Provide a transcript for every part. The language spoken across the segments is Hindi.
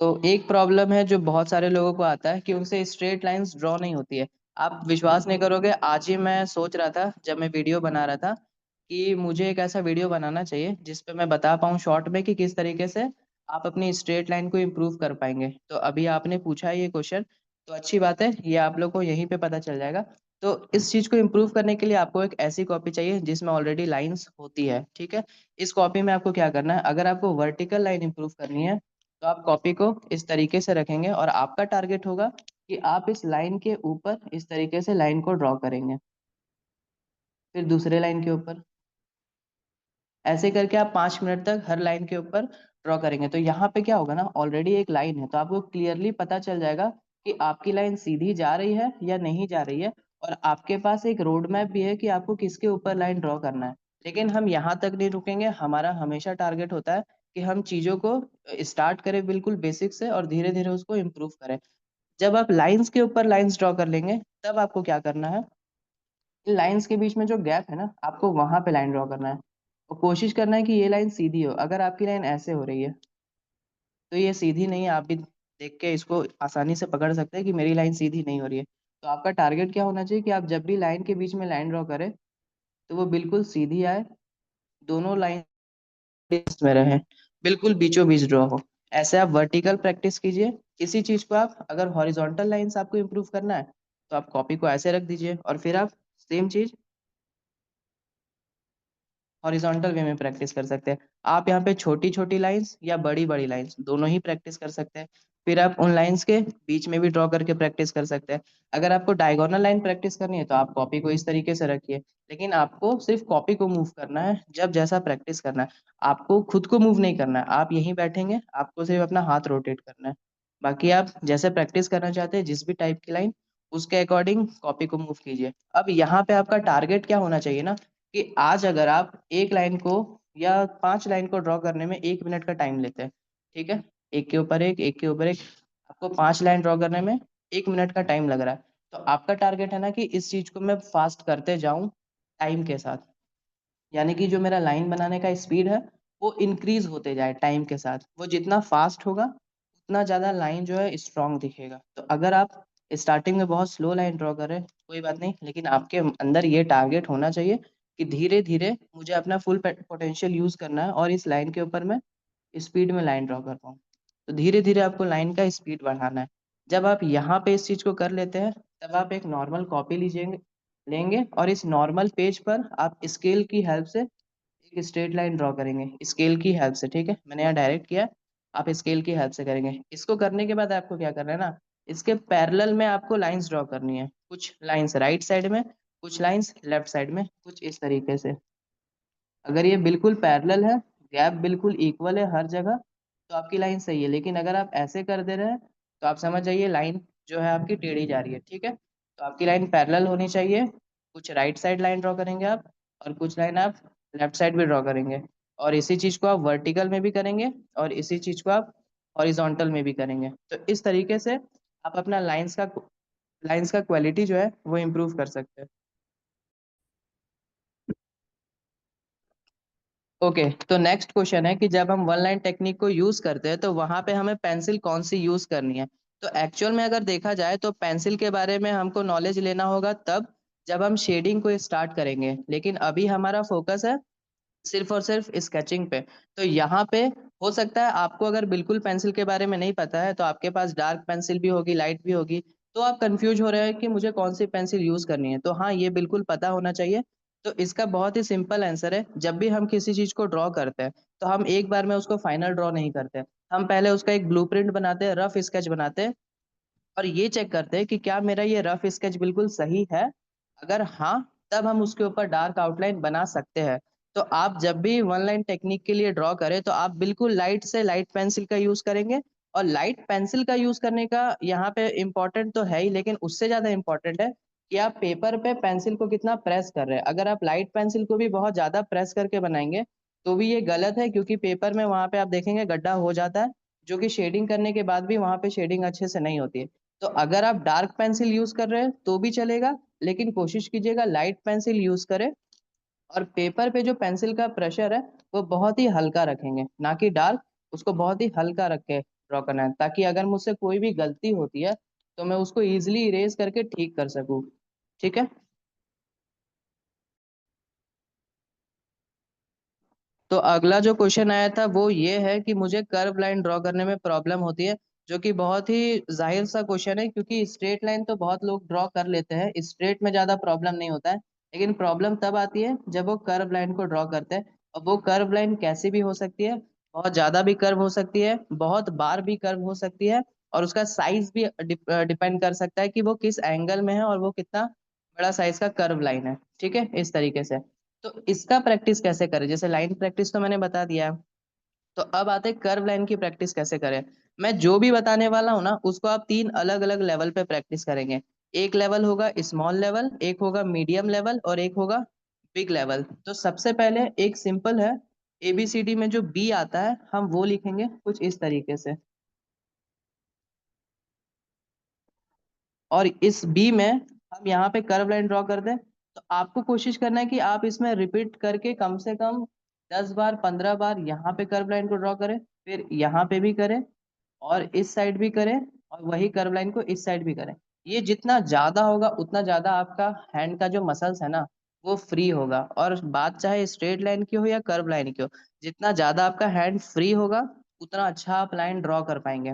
तो एक प्रॉब्लम है जो बहुत सारे लोगों को आता है कि उनसे स्ट्रेट लाइंस ड्रॉ नहीं होती है। आप विश्वास नहीं करोगे, आज ही मैं सोच रहा था जब मैं वीडियो बना रहा था कि मुझे एक ऐसा वीडियो बनाना चाहिए जिस पे मैं बता पाऊँ शॉर्ट में कि किस तरीके से आप अपनी स्ट्रेट लाइन को इम्प्रूव कर पाएंगे। तो अभी आपने पूछा है ये क्वेश्चन, तो अच्छी बात है, ये आप लोग को यहीं पे पता चल जाएगा। तो इस चीज को इम्प्रूव करने के लिए आपको एक ऐसी कॉपी चाहिए जिसमें ऑलरेडी लाइंस होती है, ठीक है। इस कॉपी में आपको क्या करना है, अगर आपको वर्टिकल लाइन इम्प्रूव करनी है तो आप कॉपी को इस तरीके से रखेंगे और आपका टारगेट होगा कि आप इस लाइन के ऊपर इस तरीके से लाइन को ड्रॉ करेंगे, फिर दूसरे लाइन के ऊपर, ऐसे करके आप 5 मिनट तक हर लाइन के ऊपर ड्रॉ करेंगे। तो यहाँ पे क्या होगा ना, ऑलरेडी एक लाइन है तो आपको क्लियरली पता चल जाएगा कि आपकी लाइन सीधी जा रही है या नहीं जा रही है, और आपके पास एक रोड मैप भी है कि आपको किसके ऊपर लाइन ड्रॉ करना है। लेकिन हम यहाँ तक नहीं रुकेंगे, हमारा हमेशा टारगेट होता है कि हम चीज़ों को स्टार्ट करें बिल्कुल बेसिक से और धीरे धीरे उसको इम्प्रूव करें। जब आप लाइंस के ऊपर लाइंस ड्रॉ कर लेंगे तब आपको क्या करना है, इन लाइंस के बीच में जो गैप है ना, आपको वहां पे लाइन ड्रॉ करना है और कोशिश करना है कि ये लाइन सीधी हो। अगर आपकी लाइन ऐसे हो रही है तो ये सीधी नहीं है, आप भी देख के इसको आसानी से पकड़ सकते हैं कि मेरी लाइन सीधी नहीं हो रही है। तो आपका टारगेट क्या होना चाहिए कि आप जब भी लाइन के बीच में लाइन ड्रॉ करें तो वो बिल्कुल सीधी आए, दोनों लाइन में रहे, बिल्कुल बीचों बीच ड्रॉ हो। ऐसे आप वर्टिकल प्रैक्टिस कीजिए। इसी चीज को आप अगर हॉरिजॉन्टल लाइंस आपको इम्प्रूव करना है तो आप कॉपी को ऐसे रख दीजिए और फिर आप सेम चीज हॉरिजॉन्टल वे में प्रैक्टिस कर सकते हैं। आप यहाँ पे छोटी छोटी लाइंस या बड़ी बड़ी लाइंस दोनों ही प्रैक्टिस कर सकते हैं। फिर आप उन लाइंस के बीच में भी ड्रॉ करके प्रैक्टिस कर सकते हैं। अगर आपको डायगोनल लाइन प्रैक्टिस करनी है तो आप कॉपी को इस तरीके से रखिए, लेकिन आपको सिर्फ कॉपी को मूव करना है जब जैसा प्रैक्टिस करना है। आपको खुद को मूव नहीं करना है, आप यहीं बैठेंगे, आपको सिर्फ अपना हाथ रोटेट करना है। बाकी आप जैसे प्रैक्टिस करना चाहते हैं जिस भी टाइप की लाइन, उसके अकॉर्डिंग कॉपी को मूव कीजिए। अब यहाँ पे आपका टारगेट क्या होना चाहिए ना, कि आज अगर आप एक लाइन को या 5 लाइन को ड्रॉ करने में 1 मिनट का टाइम लेते हैं, ठीक है, एक के ऊपर एक के ऊपर एक, आपको 5 लाइन ड्रॉ करने में 1 मिनट का टाइम लग रहा है। तो आपका टारगेट है ना कि इस चीज को मैं फास्ट करते जाऊं टाइम के साथ, यानी कि जो मेरा लाइन बनाने का स्पीड है वो इंक्रीज होते जाए टाइम के साथ। वो जितना फास्ट होगा उतना ज्यादा लाइन जो है स्ट्रांग दिखेगा। तो अगर आप स्टार्टिंग में बहुत स्लो लाइन ड्रॉ कर रहे हैं कोई बात नहीं, लेकिन आपके अंदर ये टारगेट होना चाहिए कि धीरे धीरे मुझे अपना फुल पोटेंशियल यूज करना है और इस लाइन के ऊपर मैं स्पीड में लाइन ड्रॉ कर पाऊँ। तो धीरे धीरे आपको लाइन का स्पीड बढ़ाना है। जब आप यहाँ पे इस चीज को कर लेते हैं तब आप एक नॉर्मल कॉपी लीजिए, लेंगे, और इस नॉर्मल पेज पर आप स्केल की हेल्प से एक स्ट्रेट लाइन ड्रॉ करेंगे, स्केल की हेल्प से, ठीक है, मैंने यहाँ डायरेक्ट किया, आप स्केल की हेल्प से करेंगे। इसको करने के बाद आपको क्या करना है ना, इसके पैरेलल में आपको लाइंस ड्रॉ करनी है, कुछ लाइंस राइट साइड में, कुछ लाइंस लेफ्ट साइड में, कुछ इस तरीके से। अगर ये बिल्कुल पैरेलल है, गैप बिल्कुल इक्वल है हर जगह, तो आपकी लाइन सही है। लेकिन अगर आप ऐसे कर दे रहे हैं तो आप समझ जाइए लाइन जो है आपकी टेढ़ी जा रही है, ठीक है। तो आपकी लाइन पैरेलल होनी चाहिए, कुछ राइट साइड लाइन ड्रॉ करेंगे आप और कुछ लाइन आप लेफ्ट साइड भी ड्रॉ करेंगे, और इसी चीज को आप वर्टिकल में भी करेंगे और इसी चीज को आप हॉरिजॉन्टल में भी करेंगे। तो इस तरीके से आप अपना लाइंस का क्वालिटी जो है वो इम्प्रूव कर सकते हैं। ओके, तो नेक्स्ट क्वेश्चन है कि जब हम वन लाइन टेक्निक को यूज करते हैं तो वहां पे हमें पेंसिल कौन सी यूज करनी है। तो एक्चुअल में अगर देखा जाए तो पेंसिल के बारे में हमको नॉलेज लेना होगा तब जब हम शेडिंग को स्टार्ट करेंगे, लेकिन अभी हमारा फोकस है सिर्फ और सिर्फ स्केचिंग पे। तो यहाँ पे हो सकता है आपको अगर बिल्कुल पेंसिल के बारे में नहीं पता है तो आपके पास डार्क पेंसिल भी होगी, लाइट भी होगी, तो आप कंफ्यूज हो रहे हैं कि मुझे कौन सी पेंसिल यूज करनी है। तो हाँ, ये बिल्कुल पता होना चाहिए। तो इसका बहुत ही सिंपल आंसर है, जब भी हम किसी चीज को ड्रॉ करते हैं तो हम एक बार में उसको फाइनल ड्रॉ नहीं करते। हम पहले उसका एक ब्लूप्रिंट बनाते हैं, रफ स्केच बनाते हैं, और ये चेक करते हैं कि क्या मेरा ये रफ स्केच बिल्कुल सही है। अगर हाँ, तब हम उसके ऊपर डार्क आउटलाइन बना सकते हैं। तो आप जब भी वन लाइन टेक्निक के लिए ड्रॉ करें तो आप बिल्कुल लाइट से लाइट पेंसिल का यूज करेंगे। और लाइट पेंसिल का यूज करने का यहाँ पे इम्पोर्टेंट तो है ही, लेकिन उससे ज्यादा इम्पोर्टेंट है कि आप पेपर पे पेंसिल को कितना प्रेस कर रहे हैं। अगर आप लाइट पेंसिल को भी बहुत ज्यादा प्रेस करके बनाएंगे तो भी ये गलत है, क्योंकि पेपर में वहां पे आप देखेंगे गड्ढा हो जाता है, जो कि शेडिंग करने के बाद भी वहां पे शेडिंग अच्छे से नहीं होती है। तो अगर आप डार्क पेंसिल यूज कर रहे हैं तो भी चलेगा, लेकिन कोशिश कीजिएगा लाइट पेंसिल यूज करें। और पेपर पे जो पेंसिल का प्रेशर है वो बहुत ही हल्का रखेंगे, ना कि डार्क, उसको बहुत ही हल्का रख के ड्रॉ करना है, ताकि अगर मुझसे कोई भी गलती होती है तो मैं उसको इजिली इरेज करके ठीक कर सकूँ। ठीक है। तो अगला जो क्वेश्चन आया था वो ये है कि मुझे कर्व लाइन ड्रॉ करने में प्रॉब्लम होती है, जो कि बहुत ही जाहिर सा क्वेश्चन है, क्योंकि स्ट्रेट लाइन तो बहुत लोग ड्रॉ कर लेते हैं, स्ट्रेट में ज़्यादा प्रॉब्लम नहीं होता है, लेकिन प्रॉब्लम तब आती है जब वो कर्व लाइन को ड्रॉ करते हैं। और वो कर्व लाइन कैसी भी हो सकती है, बहुत ज़्यादा भी कर्व हो सकती है, बहुत बार भी कर्व हो सकती है, और उसका साइज भी डिपेंड कर सकता है कि वो किस एंगल में है और वो कितना बड़ा साइज का कर्व लाइन है। ठीक है, इस तरीके से। तो इसका प्रैक्टिस कैसे करें, जैसे लाइन प्रैक्टिस तो मैंने बता दिया है, तो अब आते हैं कर्व लाइन की प्रैक्टिस कैसे करें। मैं जो भी बताने वाला हूँ ना, उसको आप तीन अलग अलग लेवल पे प्रैक्टिस करेंगे। एक लेवल होगा स्मॉल लेवल, एक होगा मीडियम लेवल, और एक होगा बिग लेवल। तो सबसे पहले एक सिंपल है, एबीसीडी में जो बी आता है हम वो लिखेंगे कुछ इस तरीके से, और इस बी में हम यहाँ पे कर्व लाइन ड्रॉ कर दें। तो आपको कोशिश करना है कि आप इसमें रिपीट करके कम से कम 10 बार 15 बार यहाँ पे कर्व लाइन को ड्रॉ करें, फिर यहाँ पे भी करें, और इस साइड भी करें, और वही कर्व लाइन को इस साइड भी करें। ये जितना ज्यादा होगा उतना ज्यादा आपका हैंड का जो मसल्स है ना वो फ्री होगा। और बात चाहे स्ट्रेट लाइन की हो या कर्व लाइन की हो, जितना ज्यादा आपका हैंड फ्री होगा उतना अच्छा आप लाइन ड्रॉ कर पाएंगे।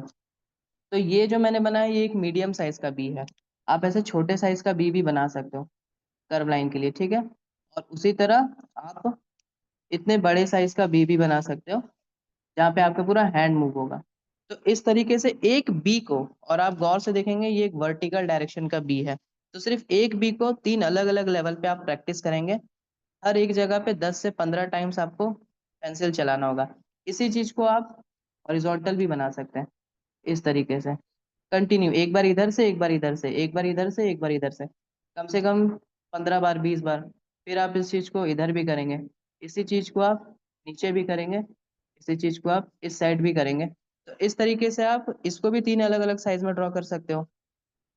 तो ये जो मैंने बनाया ये एक मीडियम साइज का बी है। आप ऐसे छोटे साइज का बी भी बना सकते हो कर्व लाइन के लिए। ठीक है। और उसी तरह आप इतने बड़े साइज का बी भी बना सकते हो जहाँ पे आपका पूरा हैंड मूव होगा। तो इस तरीके से एक बी को, और आप गौर से देखेंगे ये एक वर्टिकल डायरेक्शन का बी है, तो सिर्फ एक बी को तीन अलग अलग लेवल पे आप प्रैक्टिस करेंगे। हर एक जगह पे 10 से 15 टाइम्स आपको पेंसिल चलाना होगा। इसी चीज को आप हॉरिजॉन्टल भी बना सकते हैं इस तरीके से, कंटिन्यू, एक बार इधर से, एक बार इधर से, एक बार इधर से, एक बार इधर से कम 15 बार 20 बार। फिर आप इस चीज को इधर भी करेंगे, इसी चीज को आप नीचे भी करेंगे, इसी चीज को आप इस साइड भी करेंगे। तो इस तरीके से आप इसको भी तीन अलग अलग साइज में ड्रॉ कर सकते हो।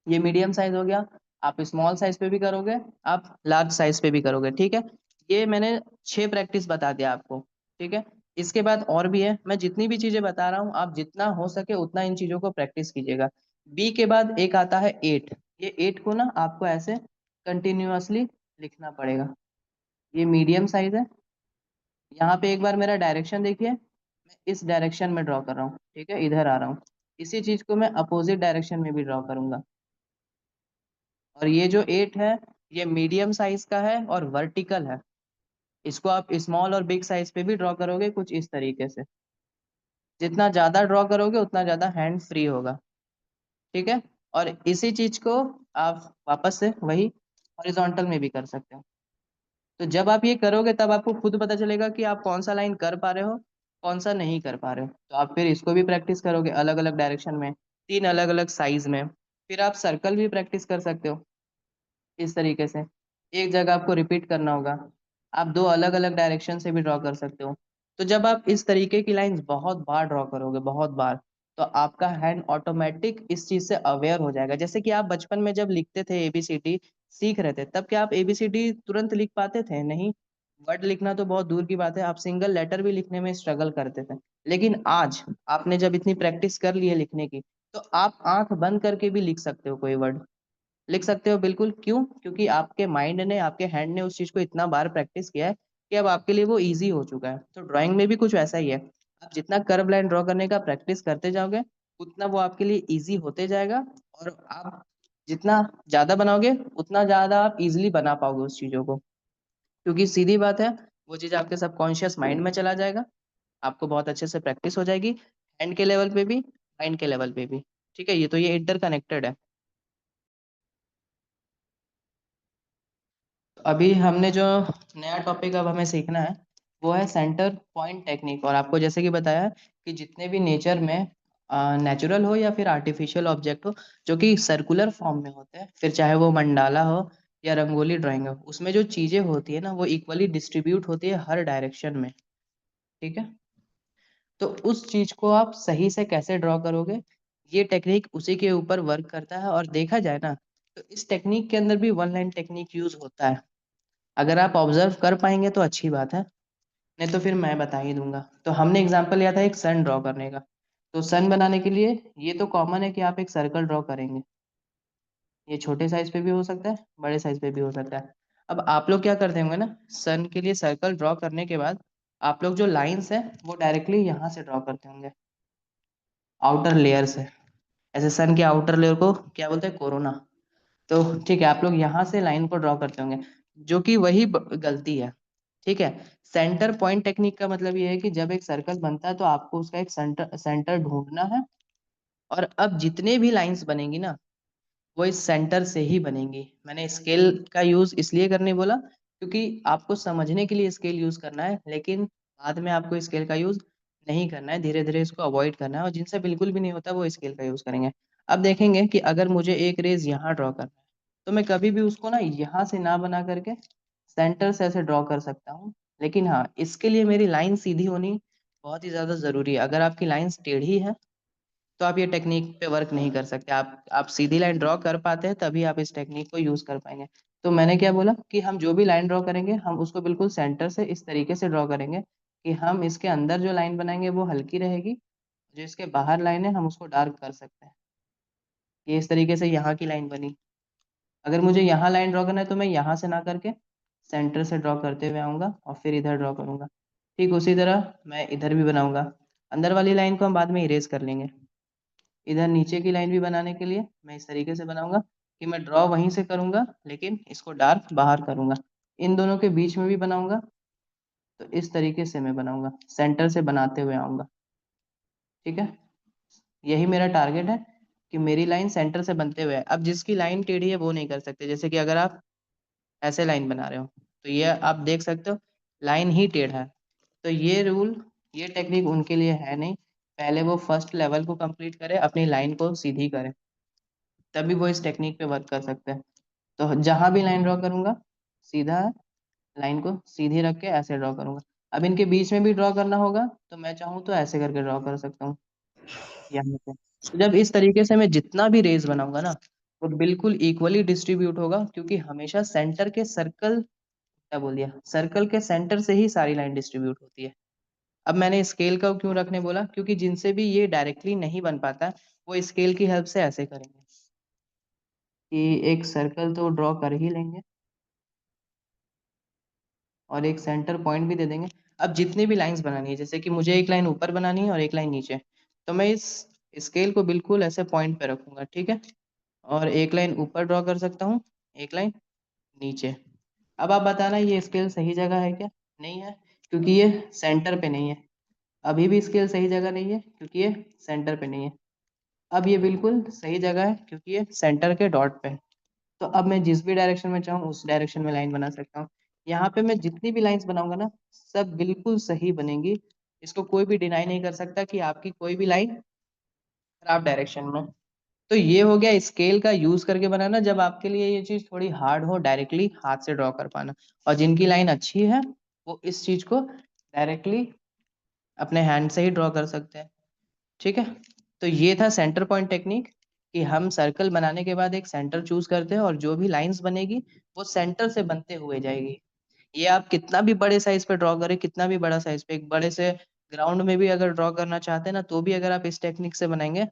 ये मीडियम साइज हो गया, आप स्मॉल साइज पे भी करोगे, आप लार्ज साइज पे भी करोगे। ठीक है। ये मैंने 6 प्रैक्टिस बता दिया आपको। ठीक है। इसके बाद और भी है, मैं जितनी भी चीजें बता रहा हूँ आप जितना हो सके उतना इन चीजों को प्रैक्टिस कीजिएगा। बी के बाद एक आता है 8। ये 8 को ना आपको ऐसे कंटिन्यूअसली लिखना पड़ेगा। ये मीडियम साइज है। यहाँ पे एक बार मेरा डायरेक्शन देखिए, मैं इस डायरेक्शन में ड्रॉ कर रहा हूँ। ठीक है, इधर आ रहा हूँ। इसी चीज को मैं अपोजिट डायरेक्शन में भी ड्रॉ करूंगा। और ये जो 8 है ये मीडियम साइज का है और वर्टिकल है। इसको आप स्मॉल और बिग साइज पे भी ड्रॉ करोगे कुछ इस तरीके से। जितना ज्यादा ड्रॉ करोगे उतना ज्यादा हैंड फ्री होगा। ठीक है। और इसी चीज को आप वापस से वही हॉरिजॉन्टल में भी कर सकते हो। तो जब आप ये करोगे तब आपको खुद पता चलेगा कि आप कौन सा लाइन कर पा रहे हो, कौन सा नहीं कर पा रहे हो। तो आप फिर इसको भी प्रैक्टिस करोगे अलग अलग डायरेक्शन में, तीन अलग अलग साइज में। फिर आप सर्कल भी प्रैक्टिस कर सकते हो इस तरीके से। एक जगह आपको रिपीट करना होगा, आप दो अलग अलग डायरेक्शन से भी ड्रॉ कर सकते हो। तो जब आप इस तरीके की लाइंस बहुत बार ड्रॉ करोगे, बहुत बार, तो आपका हैंड ऑटोमेटिक इस चीज से अवेयर हो जाएगा। जैसे कि आप बचपन में जब लिखते थे एबीसीडी, सीख रहे थे, तब क्या आप एबीसीडी तुरंत लिख पाते थे? नहीं। वर्ड लिखना तो बहुत दूर की बात है, आप सिंगल लेटर भी लिखने में स्ट्रगल करते थे। लेकिन आज आपने जब इतनी प्रैक्टिस कर ली है लिखने की, तो आप आंख बंद करके भी लिख सकते हो कोई वर्ड, लिख सकते हो बिल्कुल। क्यों? क्योंकि आपके माइंड ने, आपके हैंड ने उस चीज को इतना बार प्रैक्टिस किया है कि अब आपके लिए वो इजी हो चुका है। तो ड्राइंग में भी कुछ वैसा ही है, आप जितना कर्व लाइन ड्रॉ करने का प्रैक्टिस करते जाओगे उतना वो आपके लिए इजी होते जाएगा। और आप जितना ज्यादा बनाओगे उतना ज्यादा आप इजिली बना पाओगे उस चीजों को, क्योंकि सीधी बात है वो चीज आपके सबकॉन्शियस माइंड में चला जाएगा। आपको बहुत अच्छे से प्रैक्टिस हो जाएगी, हैंड के लेवल पे भी, माइंड के लेवल पे भी। ठीक है, ये तो ये इंटर कनेक्टेड है। अभी हमने जो नया टॉपिक अब हमें सीखना है वो है सेंटर पॉइंट टेक्निक। और आपको जैसे कि बताया कि जितने भी नेचर में नेचुरल हो या फिर आर्टिफिशियल ऑब्जेक्ट हो जो कि सर्कुलर फॉर्म में होते हैं, फिर चाहे वो मंडाला हो या रंगोली ड्राइंग हो, उसमें जो चीजें होती है ना वो इक्वली डिस्ट्रीब्यूट होती है हर डायरेक्शन में। ठीक है। तो उस चीज को आप सही से कैसे ड्रॉ करोगे, ये टेक्निक उसी के ऊपर वर्क करता है। और देखा जाए ना तो इस टेक्निक के अंदर भी वन लाइन टेक्निक यूज होता है। अगर आप ऑब्जर्व कर पाएंगे तो अच्छी बात है, नहीं तो फिर मैं बता ही दूंगा। तो हमने एग्जांपल लिया था एक सन ड्रॉ करने का। तो सन बनाने के लिए ये तो कॉमन है कि आप एक सर्कल ड्रॉ करेंगे। ये छोटे साइज पे भी हो सकता है, बड़े साइज पे भी हो सकता है। अब आप लोग क्या करते होंगे ना, सन के लिए सर्कल ड्रॉ करने के बाद आप लोग जो लाइंस है वो डायरेक्टली यहाँ से ड्रॉ करते होंगे, आउटर लेयर से। ऐसे सन के आउटर लेयर को क्या बोलते हैं, कोरोना। तो ठीक है, आप लोग यहाँ से लाइन को ड्रॉ करते होंगे, जो कि वही गलती है। ठीक है, सेंटर पॉइंट टेक्निक का मतलब ये है कि जब एक सर्कल बनता है तो आपको उसका एक सेंटर सेंटर ढूंढना है। और अब जितने भी लाइंस बनेंगी ना, वो इस सेंटर से ही बनेंगी। मैंने स्केल का यूज इसलिए करने बोला क्योंकि आपको समझने के लिए स्केल यूज करना है, लेकिन बाद में आपको स्केल का यूज नहीं करना है, धीरे धीरे इसको अवॉइड करना है। और जिनसे बिल्कुल भी नहीं होता वो स्केल का यूज करेंगे। अब देखेंगे कि अगर मुझे एक रेज यहाँ ड्रॉ करना है, तो मैं कभी भी उसको ना यहाँ से ना बना करके सेंटर से ऐसे ड्रॉ कर सकता हूँ। लेकिन हाँ, इसके लिए मेरी लाइन सीधी होनी बहुत ही ज्यादा जरूरी है। अगर आपकी लाइन टेढ़ी है तो आप ये टेक्निक पे वर्क नहीं कर सकते। आप सीधी लाइन ड्रॉ कर पाते हैं तभी आप इस टेक्निक को यूज कर पाएंगे। तो मैंने क्या बोला कि हम जो भी लाइन ड्रॉ करेंगे हम उसको बिल्कुल सेंटर से इस तरीके से ड्रॉ करेंगे कि हम इसके अंदर जो लाइन बनाएंगे वो हल्की रहेगी, जो इसके बाहर लाइन है हम उसको डार्क कर सकते हैं। ये इस तरीके से यहाँ की लाइन बनी। अगर मुझे यहाँ लाइन ड्रॉ करना है तो मैं यहाँ से ना करके सेंटर से ड्रॉ करते हुए आऊँगा और फिर इधर ड्रॉ करूँगा। ठीक उसी तरह मैं इधर भी बनाऊँगा। अंदर वाली लाइन को हम बाद में इरेज कर लेंगे। इधर नीचे की लाइन भी बनाने के लिए मैं इस तरीके से बनाऊंगा कि मैं ड्रॉ वहीं से करूंगा लेकिन इसको डार्क बाहर करूंगा। इन दोनों के बीच में भी बनाऊंगा, तो इस तरीके से मैं बनाऊंगा, सेंटर से बनाते हुए आऊंगा। ठीक है, यही मेरा टारगेट है कि मेरी लाइन सेंटर से बनते हुए है। अब जिसकी लाइन टेढ़ी है वो नहीं कर सकते। जैसे कि अगर आप ऐसे लाइन बना रहे हो तो ये आप देख सकते हो लाइन ही टेढ़ा है। तो ये रूल, ये टेक्निक उनके लिए है नहीं। पहले वो फर्स्ट लेवल को कंप्लीट करे, अपनी लाइन को सीधी करे, तभी वो इस टेक्निक पे वर्क कर सकते हैं। तो जहां भी लाइन ड्रॉ करूंगा सीधा लाइन को सीधी रख के ऐसे ड्रॉ करूंगा। अब इनके बीच में भी ड्रॉ करना होगा तो मैं चाहूँ तो ऐसे करके ड्रॉ कर सकता हूँ यहाँ पे। तो जब इस तरीके से मैं जितना भी रेज बनाऊंगा ना, वो बिल्कुल इक्वली डिस्ट्रीब्यूट होगा, क्योंकि हमेशा सेंटर के सर्कल, क्या बोल दिया, सर्कल के सेंटर से ही सारी लाइन डिस्ट्रीब्यूट होती है। अब मैंने स्केल का क्यों रखने बोला, क्योंकि जिनसे भी ये डायरेक्टली नहीं बन पाता है वो स्केल की हेल्प से ऐसे करेंगे कि एक सर्कल तो ड्रॉ कर ही लेंगे और एक सेंटर पॉइंट भी दे देंगे। अब जितनी भी लाइंस बनानी है, जैसे कि मुझे एक लाइन ऊपर बनानी है और एक लाइन नीचे, तो मैं इस स्केल को बिल्कुल ऐसे पॉइंट पे रखूंगा। ठीक है, और एक लाइन ऊपर ड्रॉ कर सकता हूँ, एक लाइन नीचे। अब आप बताना ये स्केल सही जगह है क्या? नहीं है, क्योंकि ये सेंटर पे नहीं है। अभी भी स्केल सही जगह नहीं है क्योंकि ये सेंटर पे नहीं है। अब ये बिल्कुल सही जगह है क्योंकि ये सेंटर के डॉट पे है। तो अब मैं जिस भी डायरेक्शन में चाहूँ उस डायरेक्शन में लाइन बना सकता हूँ। यहाँ पे मैं जितनी भी लाइंस बनाऊंगा ना, सब बिल्कुल सही बनेंगी। इसको कोई भी डिनाई नहीं कर सकता कि आपकी कोई भी लाइन खराब डायरेक्शन में। तो ये हो गया स्केल का यूज करके बनाना, जब आपके लिए ये चीज थोड़ी हार्ड हो डायरेक्टली हाथ से ड्रॉ कर पाना। और जिनकी लाइन अच्छी है वो इस चीज को डायरेक्टली अपने हैंड से ही ड्रॉ कर सकते हैं। ठीक है, तो ये था सेंटर पॉइंट टेक्निक, कि हम सर्कल बनाने के बाद एक सेंटर चूज करते हैं और जो भी लाइंस बनेगी वो सेंटर से बनते हुए जाएगी। ये आप कितना भी बड़े साइज पे ड्रॉ करें, कितना भी बड़ा साइज पे, एक बड़े से ग्राउंड में भी अगर ड्रॉ करना चाहते हैं ना, तो भी अगर आप इस टेक्निक से बनाएंगे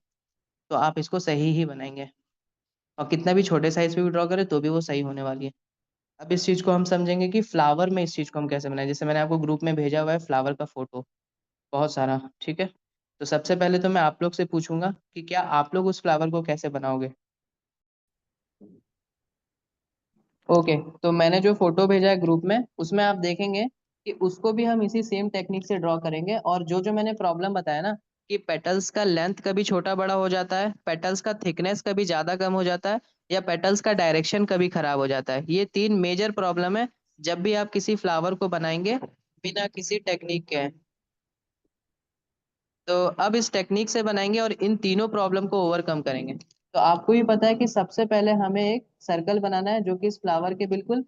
तो आप इसको सही ही बनाएंगे। और कितना भी छोटे साइज पे भी ड्रॉ करें तो भी वो सही होने वाली है। अब इस चीज को हम समझेंगे कि फ्लावर में इस चीज को हम कैसे बनाएं। जैसे मैंने आपको ग्रुप में भेजा हुआ है फ्लावर का फोटो, बहुत सारा। ठीक है, तो सबसे पहले तो मैं आप लोग से पूछूंगा कि क्या आप लोग उस फ्लावर को कैसे बनाओगे। ओके, तो मैंने जो फोटो भेजा है ग्रुप में उसमें आप देखेंगे कि उसको भी हम इसी सेम टेक्निक से ड्रॉ करेंगे। और जो जो मैंने प्रॉब्लम बताया ना, कि पेटल्स का लेंथ कभी छोटा बड़ा हो जाता है, पेटल्स का थिकनेस कभी ज्यादा कम हो जाता है, या पेटल्स का डायरेक्शन कभी खराब हो जाता है, ये तीन मेजर प्रॉब्लम है जब भी आप किसी फ्लावर को बनाएंगे बिना किसी टेक्निक के। तो अब इस टेक्निक से बनाएंगे और इन तीनों प्रॉब्लम को ओवरकम करेंगे। तो आपको भी पता है कि सबसे पहले हमें एक सर्कल बनाना है जो कि इस फ्लावर के बिल्कुल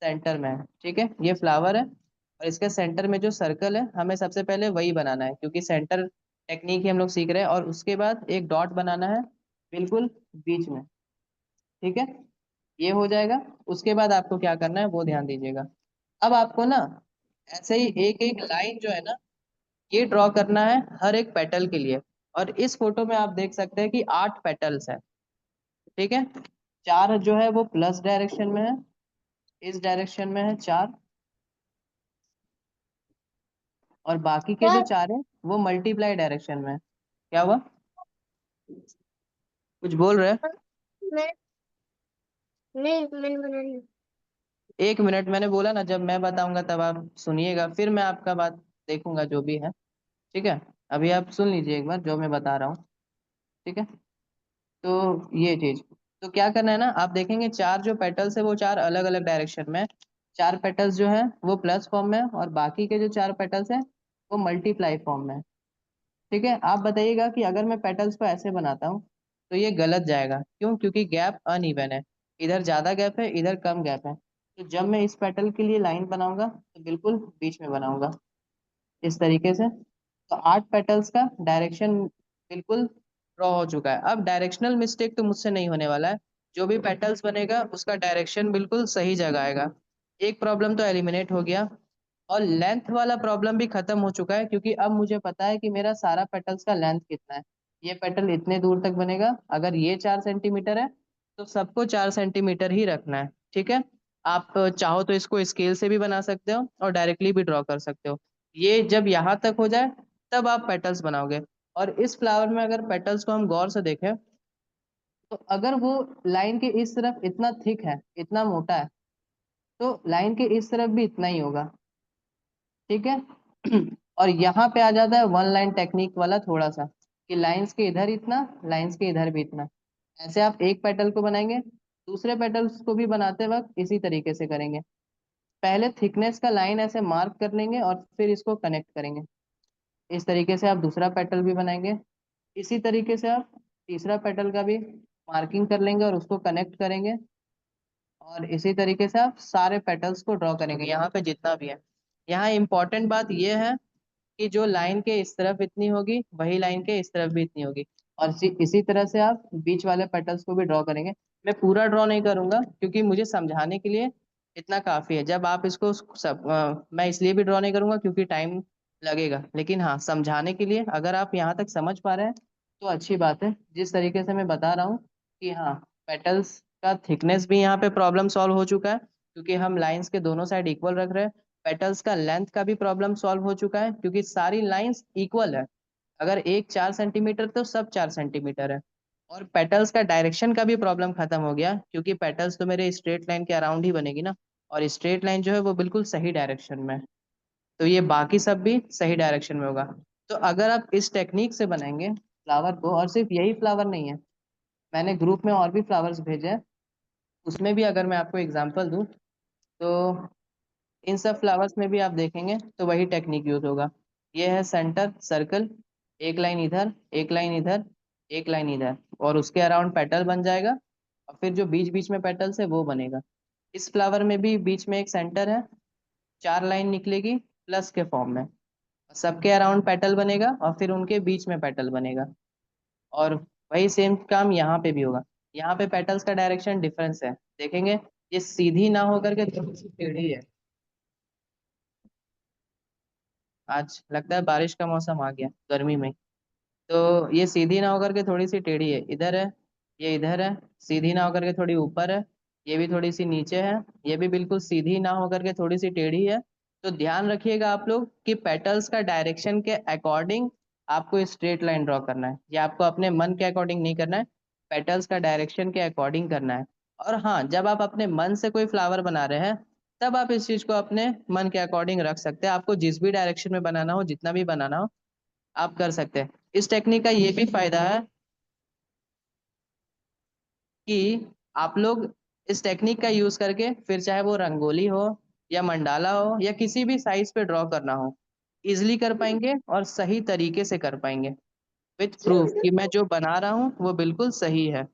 सेंटर में है। ठीक है, ये फ्लावर है और इसके सेंटर में जो सर्कल है हमें सबसे पहले वही बनाना है, क्योंकि सेंटर टेक्निक ही हम लोग सीख रहे हैं। और उसके बाद एक डॉट बनाना है बिल्कुल बीच में। ठीक है, ये हो जाएगा। उसके बाद आपको क्या करना है वो ध्यान दीजिएगा। अब आपको ना ऐसे ही एक एक लाइन जो है ना, ये ड्रॉ करना है हर एक पेटल के लिए। और इस फोटो में आप देख सकते हैं कि 8 पेटल्स है, ठीक है। 4 जो है वो प्लस डायरेक्शन में है, इस डायरेक्शन में है 4, और बाकी के जो सर 4 है वो मल्टीप्लाई डायरेक्शन में है। क्या हुआ, कुछ बोल रहे हैं? मैं मैंने बनानी। 1 मिनट, मैंने बोला ना, जब मैं बताऊंगा तब आप सुनिएगा, फिर मैं आपका बात देखूंगा जो भी है, ठीक है। अभी आप सुन लीजिए एक बार जो मैं बता रहा हूँ, ठीक है। तो ये चीज, तो क्या करना है ना, आप देखेंगे 4 जो पेटल्स है वो 4 अलग अलग डायरेक्शन में है। 4 पेटल्स जो है वो प्लस फॉर्म में है, और बाकी के जो 4 पेटल्स है वो मल्टीप्लाई फॉर्म में है, ठीक है। आप बताइएगा कि अगर मैं पेटल्स को ऐसे बनाता हूँ तो ये गलत जाएगा, क्यों? क्योंकि गैप अनइवन है, इधर ज्यादा गैप है, इधर कम गैप है। तो जब मैं इस पेटल के लिए लाइन बनाऊंगा तो बिल्कुल बीच में बनाऊंगा, इस तरीके से। तो 8 पेटल्स का डायरेक्शन बिल्कुल ड्रॉ हो चुका है। अब डायरेक्शनल मिस्टेक तो मुझसे नहीं होने वाला है, जो भी पेटल्स बनेगा उसका डायरेक्शन बिल्कुल सही जगह आएगा। एक प्रॉब्लम तो एलिमिनेट हो गया, और लेंथ वाला प्रॉब्लम भी खत्म हो चुका है, क्योंकि अब मुझे पता है कि मेरा सारा पेटल्स का लेंथ कितना है। ये पेटल इतने दूर तक बनेगा, अगर ये 4 सेंटीमीटर है तो सबको 4 सेंटीमीटर ही रखना है, ठीक है। आप चाहो तो इसको स्केल से भी बना सकते हो और डायरेक्टली भी ड्रॉ कर सकते हो। ये जब यहाँ तक हो जाए तब आप पेटल्स बनाओगे। और इस फ्लावर में अगर पेटल्स को हम गौर से देखें, तो अगर वो लाइन के इस तरफ इतना थिक है, इतना मोटा है, तो लाइन के इस तरफ भी इतना ही होगा, ठीक है। और यहाँ पे आ जाता है वन लाइन टेक्निक वाला थोड़ा सा, कि लाइंस के इधर इतना, लाइंस के इधर भी इतना। ऐसे आप एक पेटल को बनाएंगे, दूसरे पेटल्स को भी बनाते वक्त इसी तरीके से करेंगे। पहले थिकनेस का लाइन ऐसे मार्क कर लेंगे और फिर इसको कनेक्ट करेंगे। इस तरीके से आप दूसरा पेटल भी बनाएंगे, इसी तरीके से आप तीसरा पेटल का भी मार्किंग कर लेंगे और उसको कनेक्ट करेंगे, और इसी तरीके से आप सारे पेटल्स को ड्रॉ करेंगे यहाँ पे जितना भी है। यहाँ इंपॉर्टेंट बात यह है कि जो लाइन के इस तरफ इतनी होगी वही लाइन के इस तरफ भी इतनी होगी, और इसी तरह से आप बीच वाले पेटल्स को भी ड्रॉ करेंगे। मैं पूरा ड्रॉ नहीं करूंगा क्योंकि मुझे समझाने के लिए इतना काफी है। जब आप इसको सब मैं इसलिए भी ड्रॉ नहीं करूंगा क्योंकि टाइम लगेगा, लेकिन हाँ समझाने के लिए अगर आप यहाँ तक समझ पा रहे हैं तो अच्छी बात है। जिस तरीके से मैं बता रहा हूँ कि हाँ, पेटल्स का थिकनेस भी यहाँ पे प्रॉब्लम सॉल्व हो चुका है, क्योंकि हम लाइंस के दोनों साइड इक्वल रख रहे हैं। पेटल्स का लेंथ का भी प्रॉब्लम सॉल्व हो चुका है, क्योंकि सारी लाइंस इक्वल है। अगर एक 4 सेंटीमीटर तो सब 4 सेंटीमीटर है। और पेटल्स का डायरेक्शन का भी प्रॉब्लम खत्म हो गया, क्योंकि पेटल्स तो मेरे स्ट्रेट लाइन के अराउंड ही बनेगी ना, और स्ट्रेट लाइन जो है वो बिल्कुल सही डायरेक्शन में है। तो ये बाकी सब भी सही डायरेक्शन में होगा। तो अगर आप इस टेक्निक से बनाएंगे फ्लावर को, और सिर्फ यही फ्लावर नहीं है, मैंने ग्रुप में और भी फ्लावर्स भेजे हैं, उसमें भी अगर मैं आपको एग्जांपल दूं तो इन सब फ्लावर्स में भी आप देखेंगे तो वही टेक्निक यूज होगा। ये है सेंटर सर्कल, एक लाइन इधर, एक लाइन इधर, एक लाइन इधर, और उसके अराउंड पेटल बन जाएगा, और फिर जो बीच बीच में पेटल्स है वो बनेगा। इस फ्लावर में भी बीच में एक सेंटर है, 4 लाइन निकलेगी प्लस के फॉर्म में, सबके अराउंड पेटल बनेगा और फिर उनके बीच में पेटल बनेगा। और वही सेम काम यहाँ पे भी होगा। यहाँ पे पेटल्स का डायरेक्शन डिफरेंस है, देखेंगे ये सीधी ना होकर के थोड़ी सी टेढ़ी है। आज लगता है बारिश का मौसम आ गया गर्मी में। तो ये सीधी ना होकर के थोड़ी सी टेढ़ी है, इधर है, ये इधर है, सीधी ना होकर के थोड़ी ऊपर है, ये भी थोड़ी सी नीचे है, ये भी बिल्कुल सीधी ना होकर के थोड़ी सी टेढ़ी है। तो ध्यान रखिएगा आप लोग कि पेटल्स का डायरेक्शन के अकॉर्डिंग आपको स्ट्रेट लाइन ड्रॉ करना है, ये आपको अपने मन के अकॉर्डिंग नहीं करना है, पेटल्स का डायरेक्शन के अकॉर्डिंग करना है। और हाँ, जब आप अपने मन से कोई फ्लावर बना रहे हैं तब आप इस चीज को अपने मन के अकॉर्डिंग रख सकते हैं। आपको जिस भी डायरेक्शन में बनाना हो, जितना भी बनाना हो, आप कर सकते हैं। इस टेक्निक का ये भी फायदा है कि आप लोग इस टेक्निक का यूज करके फिर चाहे वो रंगोली हो या मंडाला हो या किसी भी साइज पे ड्रॉ करना हो, इजिली कर पाएंगे और सही तरीके से कर पाएंगे, विथ प्रूफ कि मैं जो बना रहा हूँ वो बिल्कुल सही है।